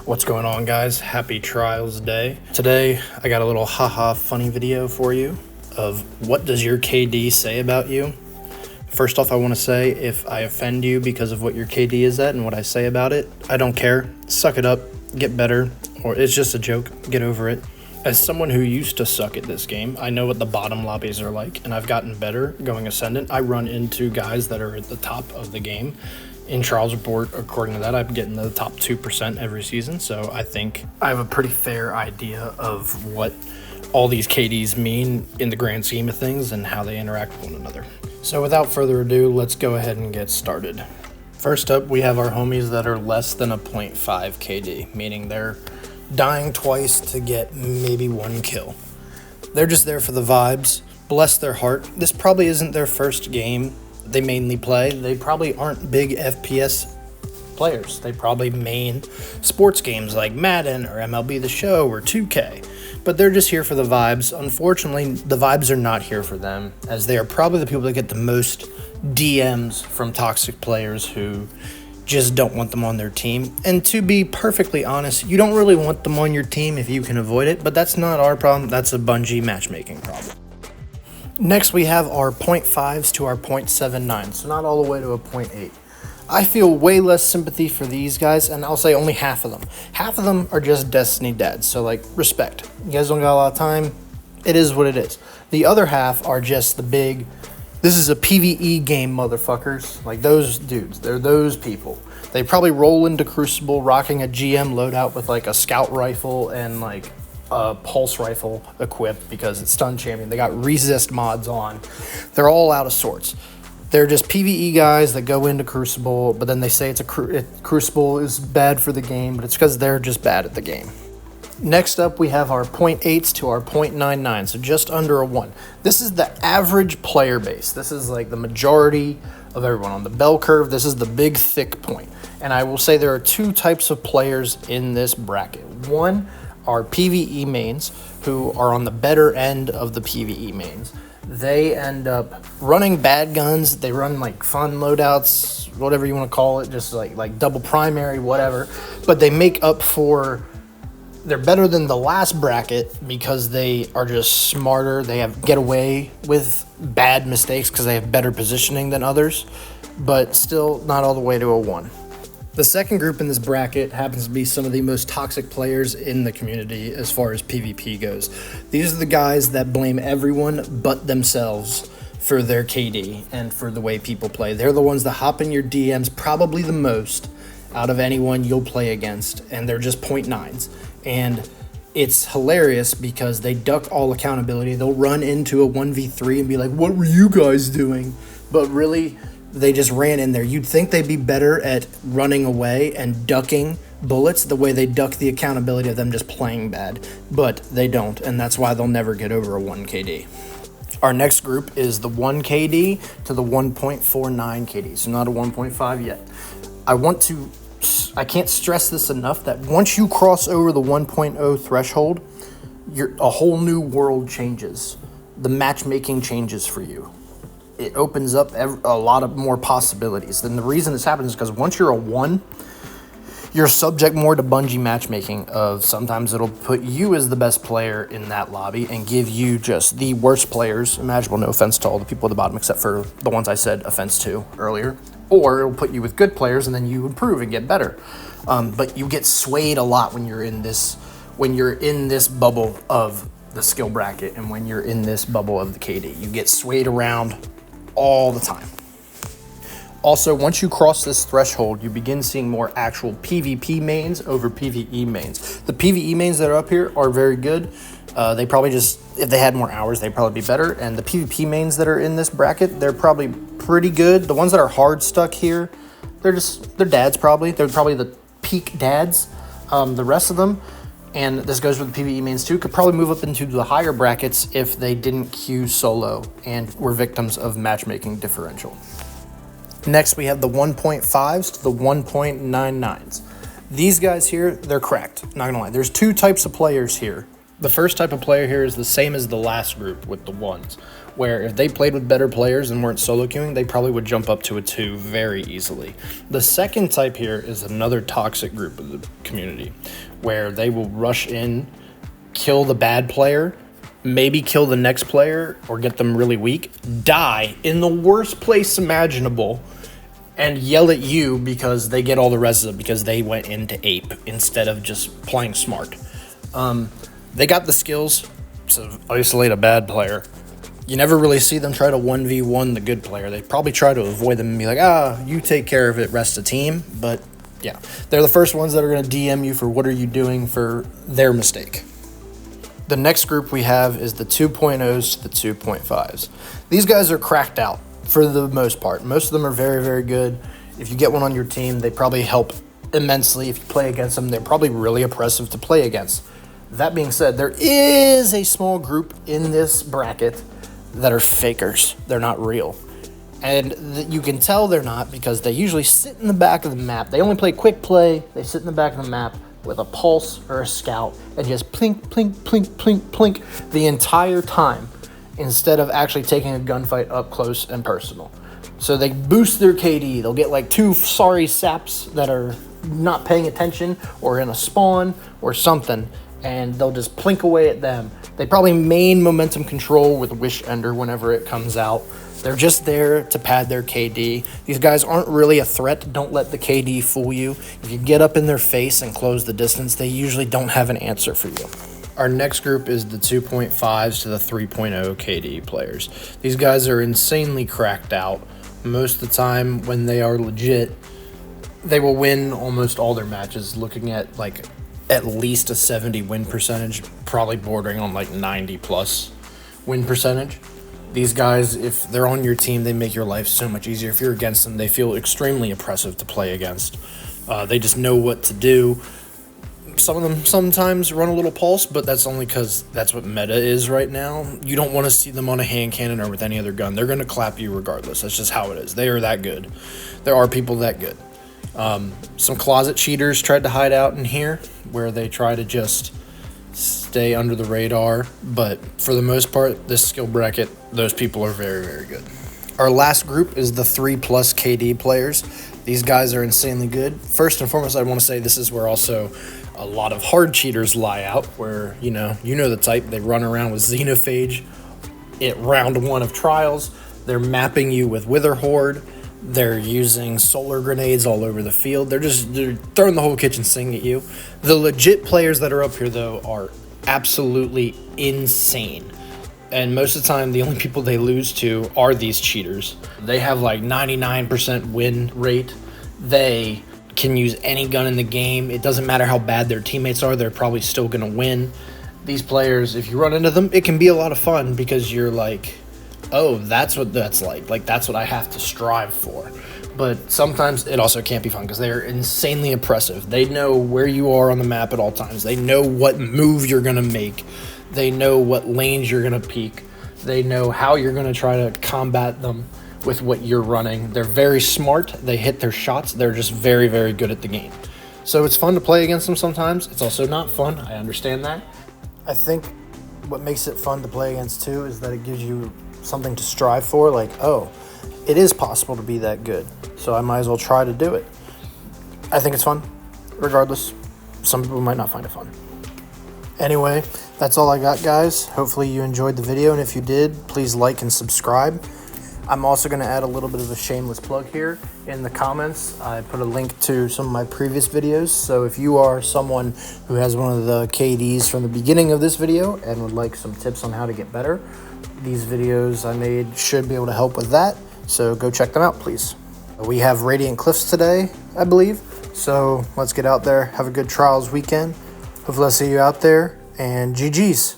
What's going on, guys? Happy Trials Day. Today, I got a little haha funny video for you of what does your KD say about you. First off, I want to say if I offend you because of what your KD is at and what I say about it, I don't care. Suck it up, get better, or it's just a joke, get over it. As someone who used to suck at this game, I know what the bottom lobbies are like, and I've gotten better going Ascendant. I run into guys that are at the top of the game. In Trials Report, according to that, I'm getting the top 2% every season, so I think I have a pretty fair idea of what all these KDs mean in the grand scheme of things and how they interact with one another. So without further ado, let's go ahead and get started. First up, we have our homies that are less than a 0.5 KD, meaning they're dying twice to get maybe one kill. They're just there for the vibes. Bless their heart. This probably isn't their first game they mainly play. They probably aren't big FPS players. They probably main sports games like Madden or MLB The Show or 2K. But they're just here for the vibes. Unfortunately, the vibes are not here for them, as they are probably the people that get the most DMs from toxic players who just don't want them on their team. And to be perfectly honest, you don't really want them on your team if you can avoid it, but that's not our problem. That's a Bungie matchmaking problem. Next, we have our 0.5s to our 0.79, so not all the way to a 0.8. I feel way less sympathy for these guys, and I'll say only half of them. Half of them are just Destiny dads, so like, respect. You guys don't got a lot of time, it is what it is. The other half are just the big, this is a PvE game motherfuckers. Like those dudes, they're those people. They probably roll into Crucible rocking a GM loadout with like a scout rifle and like a pulse rifle equipped because it's stun champion. They got resist mods on. They're all out of sorts. They're just PvE guys that go into Crucible, but then they say Crucible is bad for the game, but it's because they're just bad at the game. Next up, we have our 0.8s to our 0.99, so just under a 1. This is the average player base. This is like the majority of everyone on the bell curve. This is the big thick point. And I will say there are two types of players in this bracket. One are PvE mains, who are on the better end of the PvE mains. They end up running bad guns. They run like fun loadouts, whatever you want to call it, just like double primary, whatever. But they make up for, they're better than the last bracket because they are just smarter. They get away with bad mistakes because they have better positioning than others, but still not all the way to a 1. The second group in this bracket happens to be some of the most toxic players in the community as far as PvP goes. These are the guys that blame everyone but themselves for their KD and for the way people play. They're the ones that hop in your DMs probably the most out of anyone you'll play against, and they're just 0.9s. And it's hilarious because they duck all accountability. They'll run into a 1v3 and be like, what were you guys doing? But really, they just ran in there. You'd think they'd be better at running away and ducking bullets the way they duck the accountability of them just playing bad, but they don't, and that's why they'll never get over a 1 KD. Our next group is the 1 KD to the 1.49 KD, so not a 1.5 yet. I can't stress this enough that once you cross over the 1.0 threshold, a whole new world changes. The matchmaking changes for you. It opens up a lot of more possibilities. And the reason this happens is because once you're a 1, you're subject more to Bungie matchmaking of sometimes it'll put you as the best player in that lobby and give you just the worst players imaginable. No offense to all the people at the bottom except for the ones I said offense to earlier. Or it'll put you with good players and then you improve and get better. But you get swayed a lot when you're in this bubble of the skill bracket and when you're in this bubble of the KD. You get swayed around all the time. Also, once you cross this threshold, you begin seeing more actual PvP mains over PvE mains. The PvE mains that are up here are very good. They probably just, if they had more hours, they'd probably be better. And the PvP mains that are in this bracket, they're probably pretty good. The ones that are hard stuck here, they're dads probably. They're probably the peak dads. The rest of them, and this goes with the PvE mains too, could probably move up into the higher brackets if they didn't queue solo and were victims of matchmaking differential. Next, we have the 1.5s to the 1.99s. These guys here, they're cracked, not gonna lie. There's two types of players here The first type of player here is the same as the last group with the 1s, where if they played with better players and weren't solo queuing, they probably would jump up to a 2 very easily. The second type here is another toxic group of the community, where they will rush in, kill the bad player, maybe kill the next player or get them really weak, die in the worst place imaginable, and yell at you because they get all the res because they went into ape instead of just playing smart. They got the skills to isolate a bad player. You never really see them try to 1v1 the good player. They probably try to avoid them and be like, you take care of it, rest the team. But yeah, they're the first ones that are going to DM you for what are you doing for their mistake. The next group we have is the 2.0s to the 2.5s. These guys are cracked out for the most part. Most of them are very, very good. If you get one on your team, they probably help immensely. If you play against them, they're probably really oppressive to play against. That being said, there is a small group in this bracket that are fakers. They're not real. And you can tell they're not because they usually sit in the back of the map. They only play quick play. They sit in the back of the map with a pulse or a scout and just plink, plink, plink, plink, plink the entire time instead of actually taking a gunfight up close and personal. So they boost their KD. They'll get like 2 sorry saps that are not paying attention or in a spawn or something, and they'll just plink away at them. They probably main momentum control with Wish Ender whenever it comes out. They're just there to pad their KD. These guys aren't really a threat. Don't let the KD fool you. If you get up in their face and close the distance, they usually don't have an answer for you. Our next group is the 2.5s to the 3.0 KD players. These guys are insanely cracked out. Most of the time when they are legit, they will win almost all their matches, looking at like at least a 70 win percentage, probably bordering on like 90 plus win percentage. These guys, if they're on your team, they make your life so much easier. If you're against them, they feel extremely oppressive to play against. They just know what to do. Some of them sometimes run a little pulse, but that's only because that's what meta is right now. You don't want to see them on a hand cannon or with any other gun. They're going to clap you regardless. That's just how it is. They are that good. There are people that good. Some closet cheaters tried to hide out in here where they try to just stay under the radar, but for the most part, this skill bracket, those people are very, very good. Our last group is the 3+ KD players. These guys are insanely good. First and foremost, I want to say this is where also a lot of hard cheaters lie out, where you know the type. They run around with Xenophage at round 1 of trials. They're mapping you with Wither Horde. They're using solar grenades all over the field. They're throwing the whole kitchen sink at you. The legit players that are up here, though, are absolutely insane. And most of the time, the only people they lose to are these cheaters. They have like 99% win rate. They can use any gun in the game. It doesn't matter how bad their teammates are. They're probably still going to win. These players, if you run into them, it can be a lot of fun because you're like, oh, that's what that's like. Like, that's what I have to strive for. But sometimes it also can't be fun because they're insanely oppressive. They know where you are on the map at all times. They know what move you're going to make. They know what lanes you're going to peek. They know how you're going to try to combat them with what you're running. They're very smart. They hit their shots. They're just very, very good at the game. So it's fun to play against them sometimes. It's also not fun. I understand that. I think what makes it fun to play against too is that it gives you something to strive for. Like, oh, it is possible to be that good, so I might as well try to do it. I think it's fun. Regardless, some people might not find it fun. Anyway, that's all I got, guys. Hopefully you enjoyed the video, and if you did, please like and subscribe. I'm also going to add a little bit of a shameless plug here. In the comments, I put a link to some of my previous videos, so if you are someone who has one of the KDs from the beginning of this video and would like some tips on how to get better, these videos I made should be able to help with that, so go check them out, please. We have Radiant Cliffs today, I believe, so let's get out there, have a good Trials weekend. Hopefully I'll see you out there, and GG's.